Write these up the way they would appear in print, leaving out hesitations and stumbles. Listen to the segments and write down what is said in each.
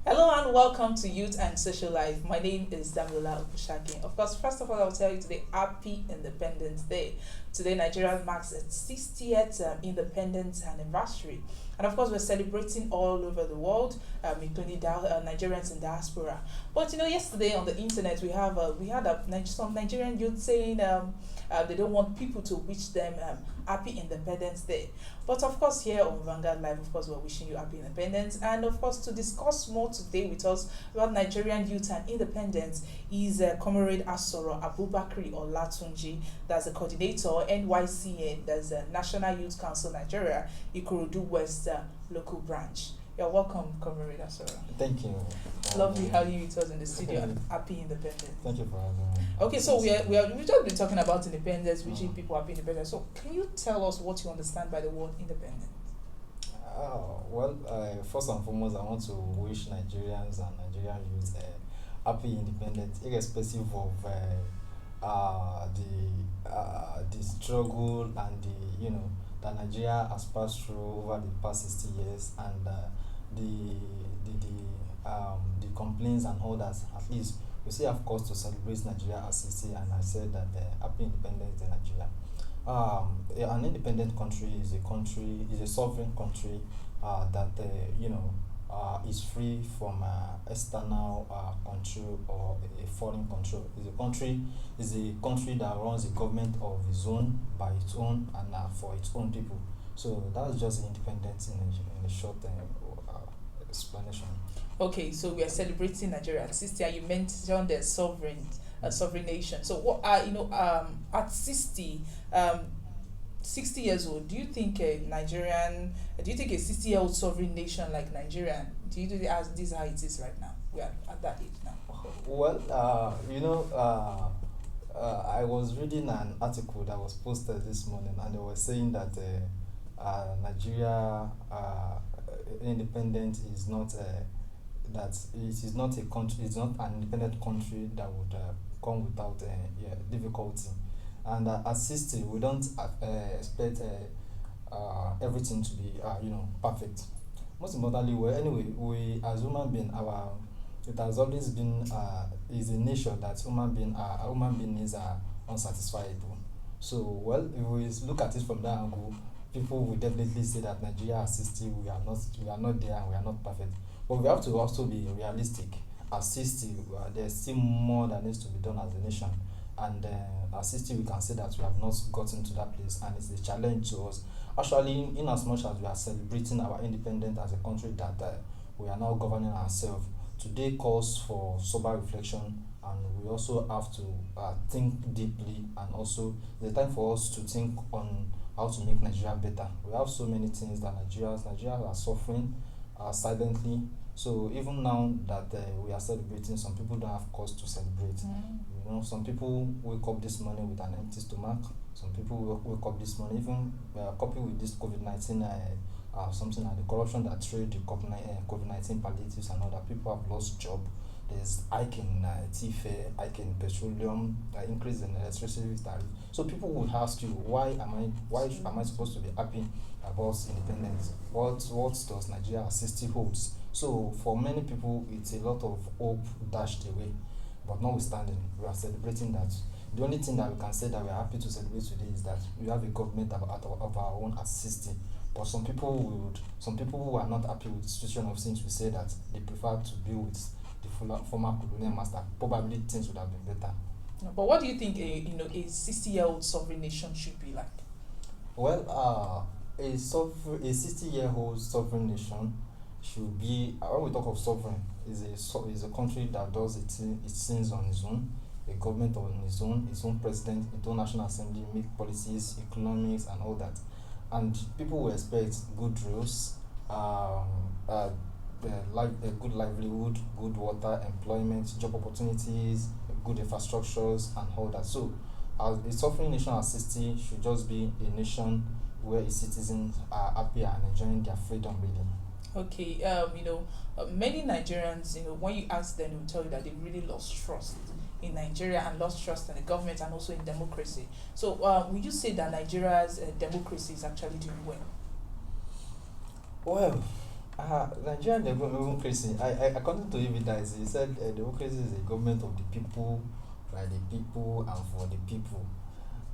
Hello and welcome to Youth and Social Life. My name is Damilola Opushaki. Of course, first of all, I'll tell you today, Happy Independence Day. Today, Nigeria marks its 60th independence anniversary. And of course, we're celebrating all over the world, including Nigerians in diaspora. But yesterday on the internet, we had some Nigerian youth saying they don't want people to wish them Happy Independence Day. But of course, here on Vanguard Live, of course, we're wishing you happy independence. And of course, to discuss more today with us about Nigerian youth and independence is Comrade Asoro Abubakri Olatunji. That's the coordinator, NYCN, that's the National Youth Council Nigeria, Ikorodu-West local branch. You're welcome, Comrade Asoro. Thank you. Lovely having you with us in the studio and happy independence. Thank you for having me. Okay, so we've just been talking about independence, wishing people happy independence. So can you tell us what you understand by the word independence? First and foremost, I want to wish Nigerians and Nigerian youth happy independence, irrespective of the struggle and that Nigeria has passed through over the past 60 years and the complaints and all that. At least we still have cause to celebrate Nigeria as 60, and I said that happy independence in Nigeria. An independent country is a sovereign country that is free from external control or a foreign control. Is a country that runs a government of its own, by its own, and for its own people. So that's just independence in a short explanation. Okay, so we are celebrating Nigeria at 60, and you mentioned the sovereign nation. So what at 60 years old, do you think a 60-year-old sovereign nation like Nigeria, do you think this is how it is right now? We are at that age now. I was reading an article that was posted this morning, and they were saying that Nigeria independent is not that it is not a country. It's not an independent country that would come without difficulty. And at 60, we don't expect everything to be perfect. Most importantly, we as human being, it has always been is a nature that human beings are unsatisfiable. So if we look at it from that angle, people will definitely say that Nigeria at 60, we are not there and we are not perfect. But we have to also be realistic. At 60, there's still more that needs to be done as a nation. And at 60, we can say that we have not gotten to that place, and it's a challenge to us. Actually, in as much as we are celebrating our independence as a country that we are now governing ourselves, today calls for sober reflection, and we also have to think deeply, and also the time for us to think on how to make Nigeria better. We have so many things that Nigerians are suffering silently. So even now that we are celebrating, some people don't have cause to celebrate. Some people wake up this morning with an empty stomach. Some people wake up this morning, even coupled with this COVID-19, something like the corruption that trade the COVID-19 palliatives and other people have lost job. There's hike in tea fare, hike in petroleum, increase in electricity tariff. So people will ask you, why am I supposed to be happy about independence? What does Nigeria at 60 holds? So for many people, it's a lot of hope dashed away. But notwithstanding, we are celebrating that. The only thing that we can say that we are happy to celebrate today is that we have a government of our own at 60. But some people who are not happy with the situation of things will say that they prefer to be with the former colonial master. Probably things would have been better. But what do you think a 60-year-old sovereign nation should be like? A 60-year-old sovereign nation should be, when we talk of sovereign, is a country that does its things on its own, a government on its own president, its own national assembly, make policies, economics, and all that. And people will expect good rules, a good livelihood, good water, employment, job opportunities, good infrastructures, and all that. So, a sovereign nation at 60 should just be a nation where its citizens are happy and enjoying their freedom, really. Okay, many Nigerians, when you ask them, they will tell you that they really lost trust in Nigeria and lost trust in the government and also in democracy. So, would you say that Nigeria's democracy is actually doing well? Well, Nigerian democracy, according to evidence, he said democracy is a government of the people, by the people, and for the people.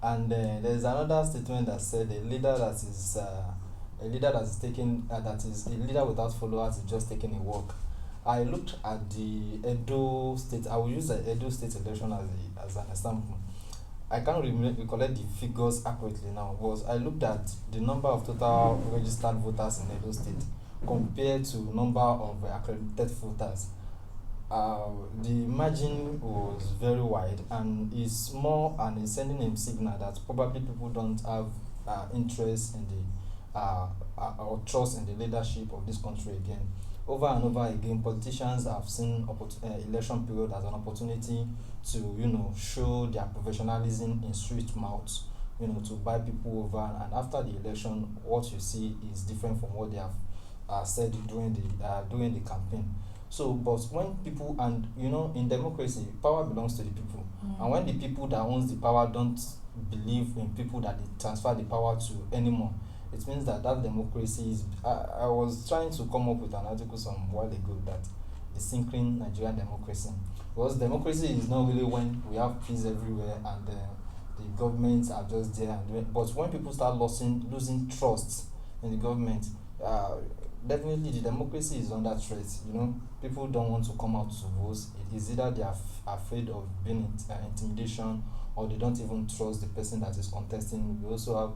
And there's another statement that said a leader that is taking that is a leader without followers is just taking a walk. I looked at the Edo state. I will use the Edo state election as an example. I can't recollect the figures accurately now, but I looked at the number of total registered voters in Edo State compared to number of accredited voters. The margin was very wide, and it's more and it's sending a signal that probably people don't have interest in the or trust in the leadership of this country again. Over and over again, politicians have seen election period as an opportunity to show their professionalism in street mouths, to buy people over, and after the election, what you see is different from what they have said during the campaign. So, but when people, and in democracy, power belongs to the people, and when the people that owns the power don't believe in people that they transfer the power to anymore, it means that democracy is. I was trying to come up with an article some while ago that is sinking Nigerian democracy, because democracy is not really when we have peace everywhere and the governments are just there and doing. But when people start losing trust in the government, definitely the democracy is under threat. People don't want to come out to vote. It is either they are afraid of being intimidation, or they don't even trust the person that is contesting. We also have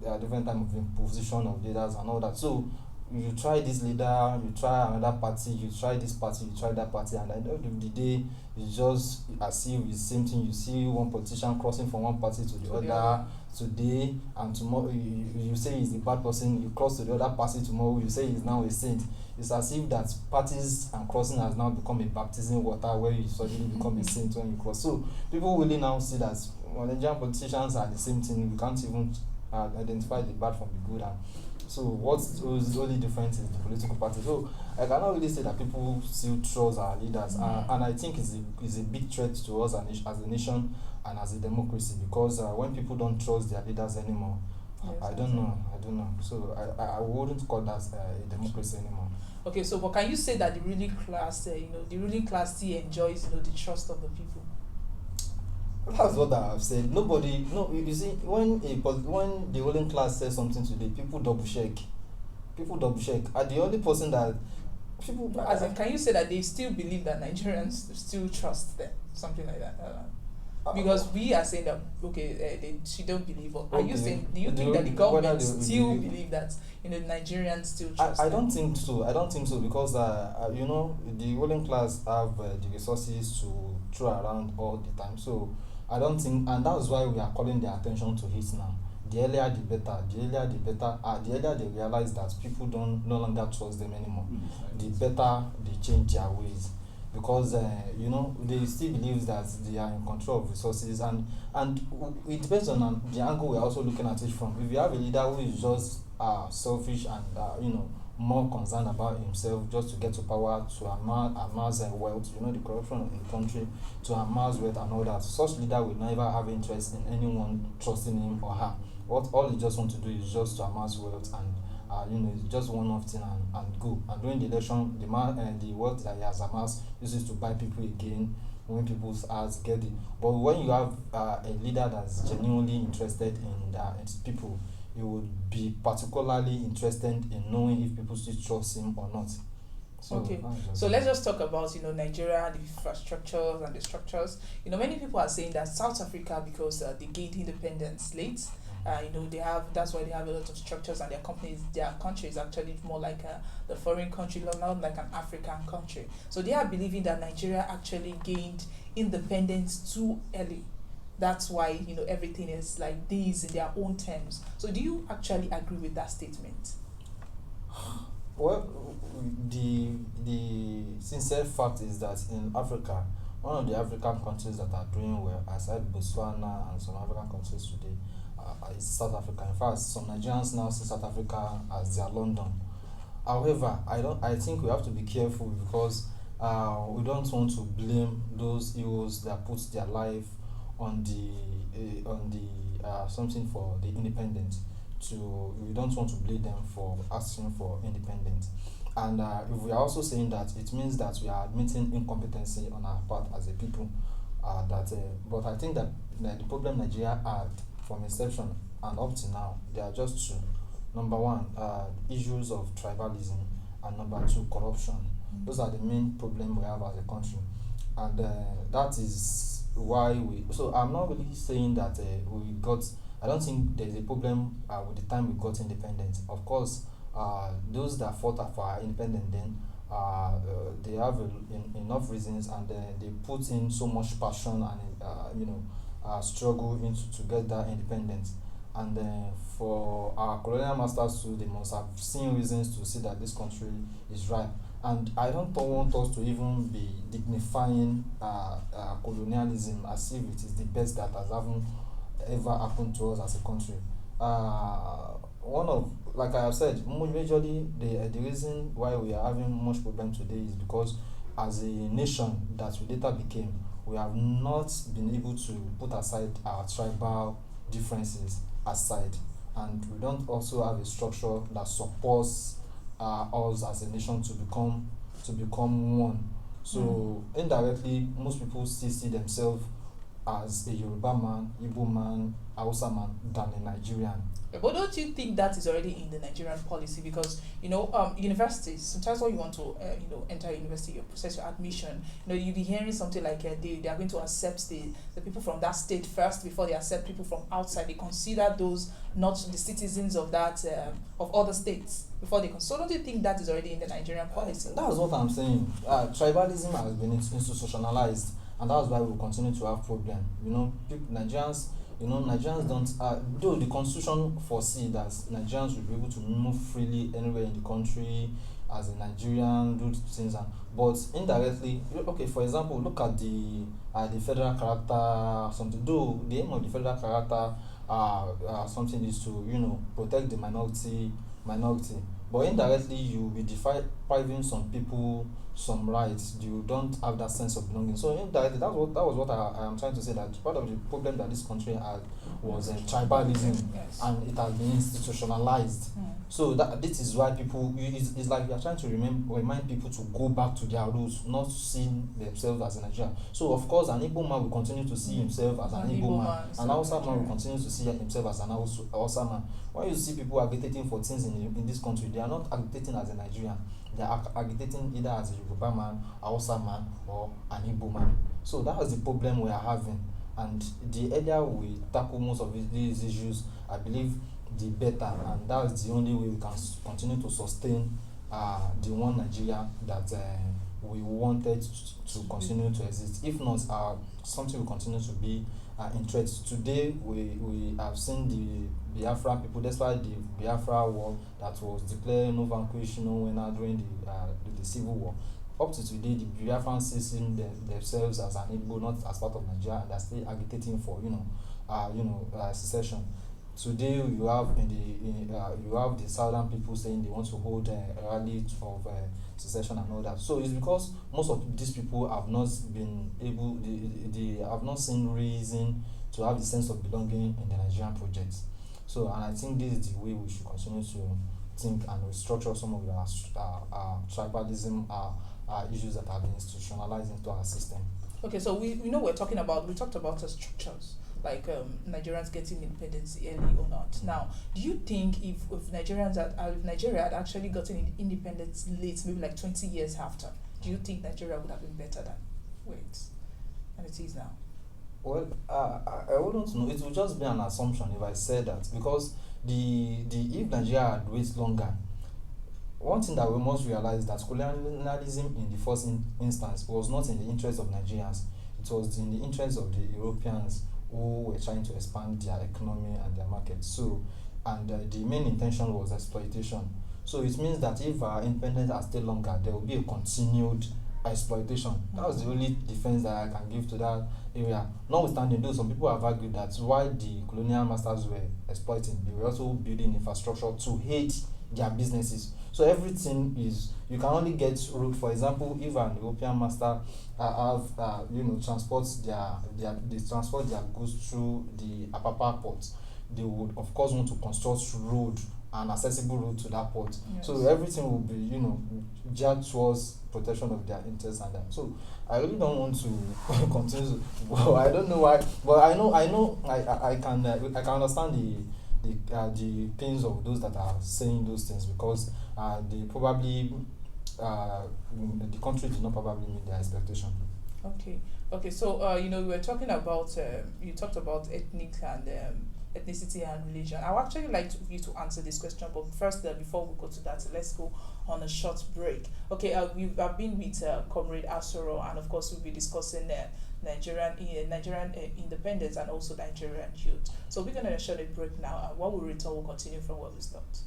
there are different type of imposition of leaders and all that. So you try this leader, you try another party, you try this party, you try that party, and at the end of the day, it's just as if it's the same thing. You see one politician crossing from one party to the other today, and tomorrow you say he's a bad person. You cross to the other party tomorrow, you say he's now a saint. It's as if that parties and crossing has now become a baptism water where you suddenly become a saint when you cross. So people really now see that Nigerian politicians are the same thing. We can't even identify the bad from the good, and so what's only different is the political party. So I cannot really say that people still trust our leaders, and I think it's a big threat to us as a nation and as a democracy, because when people don't trust their leaders anymore, yes, I don't know. So I wouldn't call that a democracy anymore. Okay, so but can you say that the ruling class, the ruling class still enjoys the trust of the people? That's what I have said. Nobody, no. You see, when the ruling class says something today, people double check. Are the only person that people. As in, can you say that they still believe that Nigerians still trust them, something like that? Because we are saying that she don't believe. Or are you saying? Do you think that the government still believe that Nigerians still trust? I don't think so. Because the ruling class have the resources to throw around all the time. So I don't think, and that's why we are calling their attention to it now. The earlier the better. The earlier they realize that people no longer trust them anymore. The better they change their ways, because they still believe that they are in control of resources, and it depends on the angle we're also looking at it from. If you have a leader who is just selfish and more concerned about himself, just to get to power, to amass wealth, the corruption in the country, to amass wealth and all that, such leader will never have interest in anyone trusting him or her. All he just want to do is just to amass wealth, and it's just one-off thing and go. And during the election, the wealth that he has amassed uses to buy people again when people's hearts get it. But when you have a leader that's genuinely interested in its people, you would be particularly interested in knowing if people still trust him or not. So let's just talk about Nigeria, the infrastructures and the structures. Many people are saying that South Africa, because they gained independence late, that's why they have a lot of structures, and their country is actually more like the foreign country, not like an African country. So they are believing that Nigeria actually gained independence too early. That's why everything is like this in their own terms. So do you actually agree with that statement? Well, the sincere fact is that in Africa, one of the African countries that are doing well, aside Botswana and some African countries today, is South Africa. In fact, some Nigerians now see South Africa as their London. However, I think we have to be careful, because we don't want to blame those heroes that put their life on the something for the independence. We don't want to blame them for asking for independence. And if we are also saying that, it means that we are admitting incompetency on our part as a people. But I think that the problem Nigeria had from inception and up to now, there are just two. Number one, issues of tribalism, and number two, corruption. Those are the main problem we have as a country, and that is why we. So I'm not really saying that we got. I don't think there's a problem with the time we got independence. Of course, those that fought for our independence then, they have enough reasons, and they put in so much passion and struggle into to get that independence. And for our colonial masters too, they must have seen reasons to see that this country is right. And I don't want us to even be dignifying colonialism as if it is the best that has ever happened to us as a country. One of, like I have said, majorly the reason why we are having much problem today is because as a nation that we later became, we have not been able to put aside our tribal differences aside, and we don't also have a structure that supports us as a nation to become one. So indirectly, most people still see themselves as a Yoruba man, Igbo man, Hausa man than a Nigerian. But don't you think that is already in the Nigerian policy? Because universities, sometimes when you want to enter university, you process your admission. You'll be hearing something like they are going to accept the people from that state first before they accept people from outside. They consider those not the citizens of that of other states before they can. So don't you think that is already in the Nigerian policy? That's what I'm saying. Tribalism has been institutionalized, and that's why we continue to have problem. Nigerians don't, though the constitution foresee that Nigerians will be able to move freely anywhere in the country as a Nigerian, do things, but indirectly, okay, for example, look at the federal character, something, though the aim of the federal character something is to, protect the minority, but indirectly you will be depriving some people some rights. You don't have that sense of belonging. So indirectly, that was what I am trying to say, that part of the problem that this country had was tribalism, Yes. and it has been institutionalized. So this is why people, it's like we are trying to remind people to go back to their roots, not seeing themselves as a Nigerian. So of course, an Igbo man will continue to see himself as an Igbo man. An Hausa man will continue to see himself as an Hausa man. When you see people agitating for things in this country, they are not agitating as a Nigerian. They are agitating either as a Yoruba man, a Hausa man, or an Igbo man. So that is the problem we are having. And the earlier we tackle most of these issues, I believe the better, and that's the only way we can continue to sustain the one Nigeria that we wanted to continue to exist. If not, something will continue to be in threat. Today, we have seen the Biafra people, despite the Biafra war that was declared no vanquish, no winner during the civil war. Up to today, the Biafrans see themselves as an Igbo, not as part of Nigeria, and they're still agitating for secession. Today, you have the southern people saying they want to hold a rally of secession and all that. So it's because most of these people have not been able, they have not seen reason to have the sense of belonging in the Nigerian project. So, and I think this is the way we should continue to think and restructure some of our tribalism issues that have been institutionalized into our system. Okay, so we talked about the structures, like Nigerians getting independence early or not. Now, do you think if Nigeria had actually gotten independence late, maybe like 20 years after, do you think Nigeria would have been better than it is now? Well, I wouldn't know. It would just be an assumption if I said that, because if Nigeria had waited longer, one thing that we must realize is that colonialism in the first instance was not in the interest of Nigerians. It was in the interest of the Europeans who were trying to expand their economy and their market. So, and the main intention was exploitation. So it means that if our independence are still longer, there will be a continued exploitation. That was the only defense that I can give to that area. Notwithstanding, though, some people have argued that while the colonial masters were exploiting, they were also building infrastructure to aid their businesses. So everything is, you can only get road. For example, if an European master transport their goods through the Apapa port, they would of course want to construct road an accessible route to that port. Yes. So everything will be, geared towards protection of their interests and that. So I really don't want to continue. Well, I don't know why, but I can understand the pains of those that are saying those things, because they probably the country did not probably meet their expectation. Okay. So we were talking about you talked about ethnicity and religion. I would actually like you to answer this question, but first, before we go to that, let's go on a short break. Okay, I've been with Comrade Asoro, and of course we'll be discussing Nigerian independence and also Nigerian youth. So we're gonna short a break now, and when we return, we'll continue from where we stopped.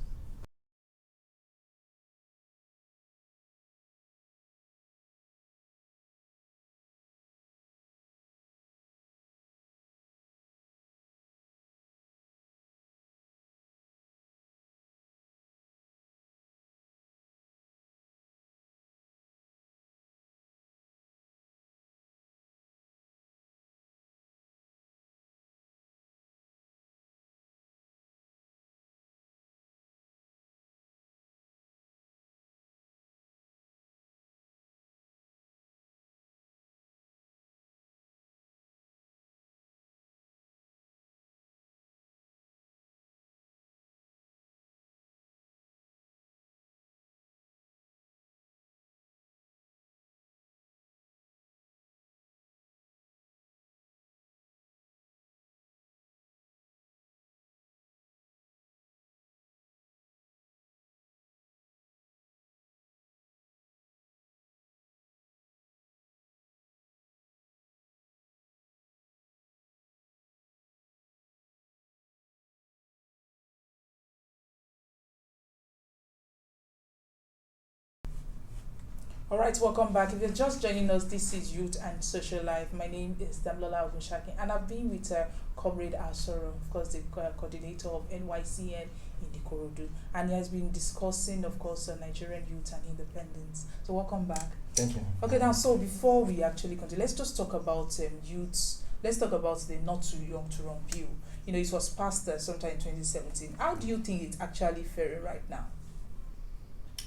All right, welcome back. If you're just joining us, this is Youth and Social Life. My name is Damlola Ogunshaki, and I've been with Comrade Asoro, of course, the coordinator of NYCN in Ikorodu, and he has been discussing, of course, Nigerian youth and independence. So welcome back. Thank you. Okay, now, so before we actually continue, let's just talk about youth. Let's talk about the Not Too Young to Run bill. It was passed sometime in 2017. How do you think it's actually fair right now?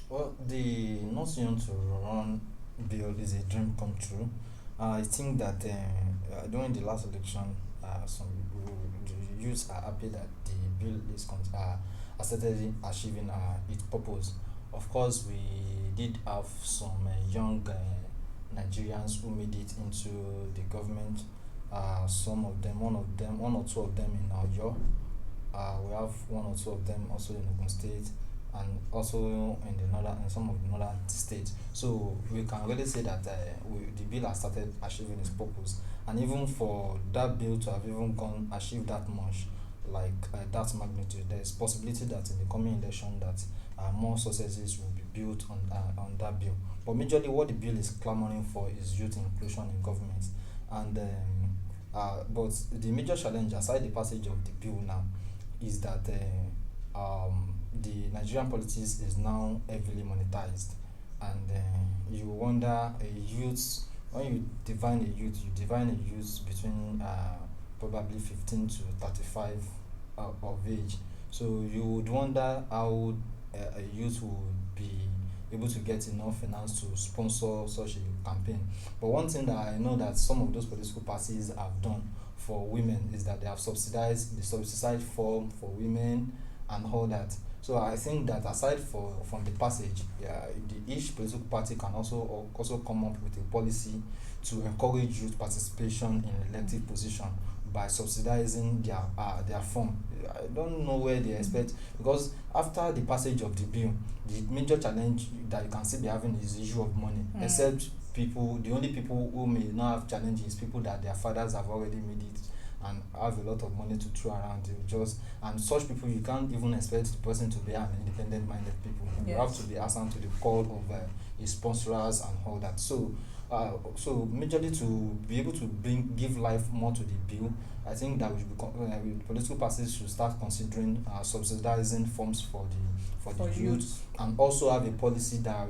Well, the Not Young to Run bill is a dream come true. I think that during the last election, some the youths are happy that the bill is steadily achieving its purpose. Of course, we did have some young Nigerians who made it into the government. Some of them, one or two of them in Oyo. We have one or two of them also in Ogun State, and also in some of the northern states. So we can really say that the bill has started achieving its purpose, and even for that bill to have even achieved that much, like that magnitude, there is possibility that in the coming election that more successes will be built on that bill. But majorly, what the bill is clamoring for is youth inclusion in government, and but the major challenge aside the passage of the bill now is that the Nigerian politics is now heavily monetized, and you wonder a youth when you divine a youth between probably 15 to 35 of age. So you would wonder how a youth would be able to get enough finance to sponsor such a campaign. But one thing that I know that some of those political parties have done for women is that they have subsidized the subsidized form for women and all that. So I think that aside from the passage, each political party can also come up with a policy to encourage youth participation in elective position by subsidizing their form. I don't know where they expect, because after the passage of the bill, the major challenge that you can see they having is the issue of money. Except the only people who may not have challenges, people that their fathers have already made it and have a lot of money to throw around. And such people, you can't even expect the person to be an independent minded people. Yes. You have to be answering to the call of his sponsors and all that. So majorly to be able to give life more to the bill, I think that we should political parties should start considering subsidizing forms for the youth, and also have a policy that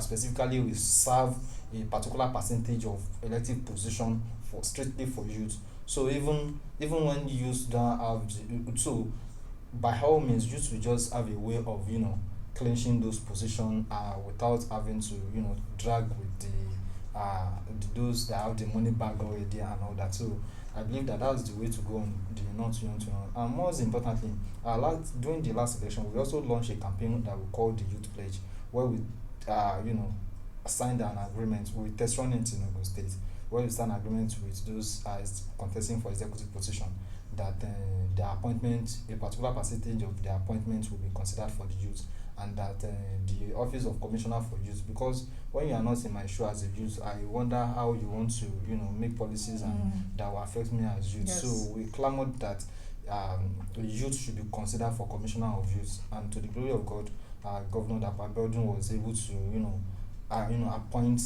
specifically will serve a particular percentage of elective position strictly for youth. So even when youth don't have by all means, youth will just have a way of clinching those positions without having to drag with those that have the money bag already and all that. So I believe that that's the way to go on the not young to young. And most importantly, during the last election, we also launched a campaign that we called the Youth Pledge, where we signed an agreement with Tesronent in Ogun State, where we signed an agreement with those contesting for executive position that their appointment, a particular percentage of their appointment will be considered for the youth, and that the office of commissioner for youth, because when you are not in my shoe as a youth, I wonder how you want to make policies and that will affect me as youth. Yes. So we clamored that youth should be considered for commissioner of youth, and to the glory of God, Governor Abubakri was able to appoint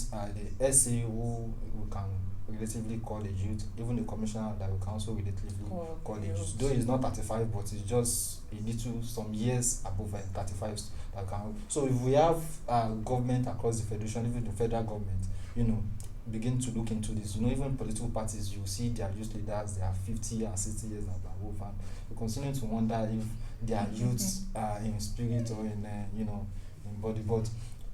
the SA who we can relatively call the youth, even the commissioner that we can also relatively call the youth. Though he's not 35, but he's just a little, some years above 35 that can. So if we have government across the federation, even the federal government, begin to look into this, even political parties, you see their youth leaders, they are 50 and 60 years and above, and we continue to wonder if their youths are in spirit or in body. But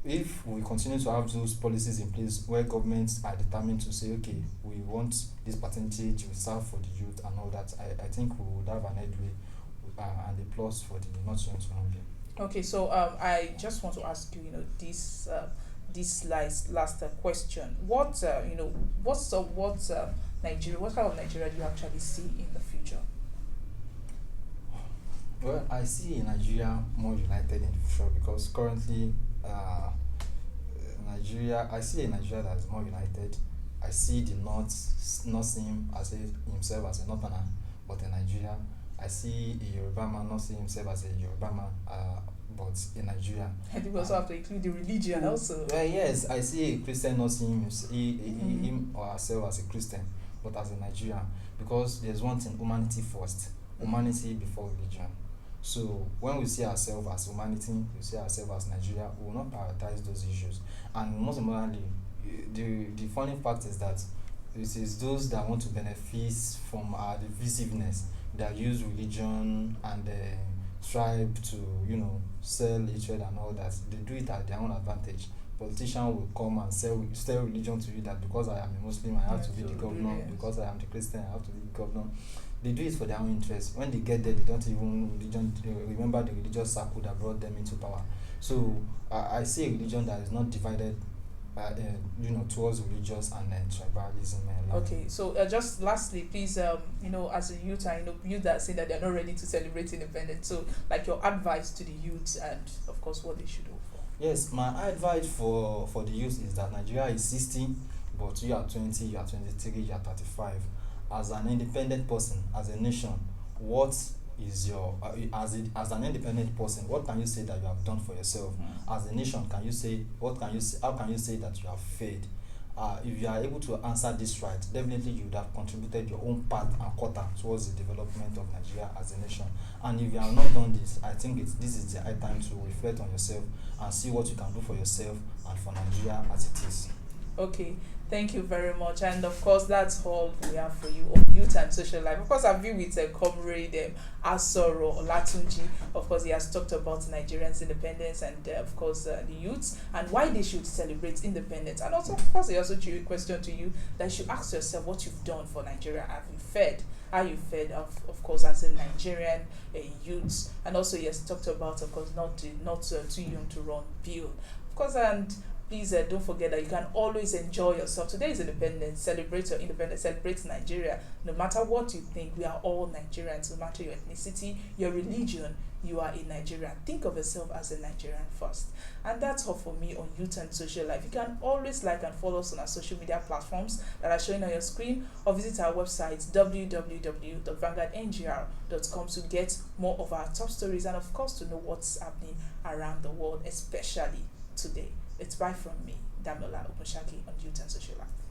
if we continue to have those policies in place where governments are determined to say, okay, we want this percentage reserved for the youth and all that, I think we would have an headway and a plus for the not young to young. Okay, so I just want to ask you, this last question. What Nigeria? What kind of Nigeria do you actually see in the future? Well, I see Nigeria more united in the future, because currently, I see a Nigeria that is more united. I see the North not seeing himself as a Northerner, but a Nigeria. I see a Yoruba man not seeing himself as a Yoruba man, but in Nigeria. I think we also have to include the religion also. Yes, I see a Christian not seeing him or herself as a Christian, but as a Nigerian, because there's one thing: humanity first, humanity before religion. So when we see ourselves as humanity, we see ourselves as Nigeria, we will not prioritize those issues. And most importantly, the funny fact is that it is those that want to benefit from the divisiveness that use religion and strive to sell hatred and all that. They do it at their own advantage. Politicians will come and sell religion to you, that because I am a Muslim, I have to be the governor. Yes. Because I am the Christian, I have to be the governor. They do it for their own interest. When they get there, they don't even remember the religious circle that brought them into power. So I see a religion that is not divided, towards religious and tribalism. Okay, so just lastly, please, as a youth, I know youth that say that they're not ready to celebrate independence. So, like your advice to the youth, and of course, what they should do for. Yes, my advice for the youth is that Nigeria is 60, but you are 20, you are 23, you are 35. As an independent person, as a nation, what is your as an independent person, what can you say that you have done for yourself? As a nation, how can you say that you have failed? If you are able to answer this right, definitely you would have contributed your own part and quota towards the development of Nigeria as a nation. And if you have not done this, I think this is the high time to reflect on yourself and see what you can do for yourself and for Nigeria as it is. Okay, thank you very much. And of course, that's all we have for you on Youth and Social Life. Of course, I've been with Comr Asoro Olatunji. Of course, he has talked about Nigerians' independence and, of course, the youths and why they should celebrate independence. And also, of course, he also threw a question to you that you should ask yourself what you've done for Nigeria. Have you fed? How you fed, of course, as a Nigerian youth. And also, he has talked about, of course, not too young to run bill. Of course, and please don't forget that you can always enjoy yourself. Today is independence. Celebrate your independence. Celebrate Nigeria. No matter what you think, we are all Nigerians. No matter your ethnicity, your religion, you are a Nigerian. Think of yourself as a Nigerian first. And that's all for me on Youth and Social Life. You can always like and follow us on our social media platforms that are showing on your screen, or visit our website www.vanguardngr.com to get more of our top stories and, of course, to know what's happening around the world, especially today. It's bye from me, Damola Opushaki, on Youth and Social Life.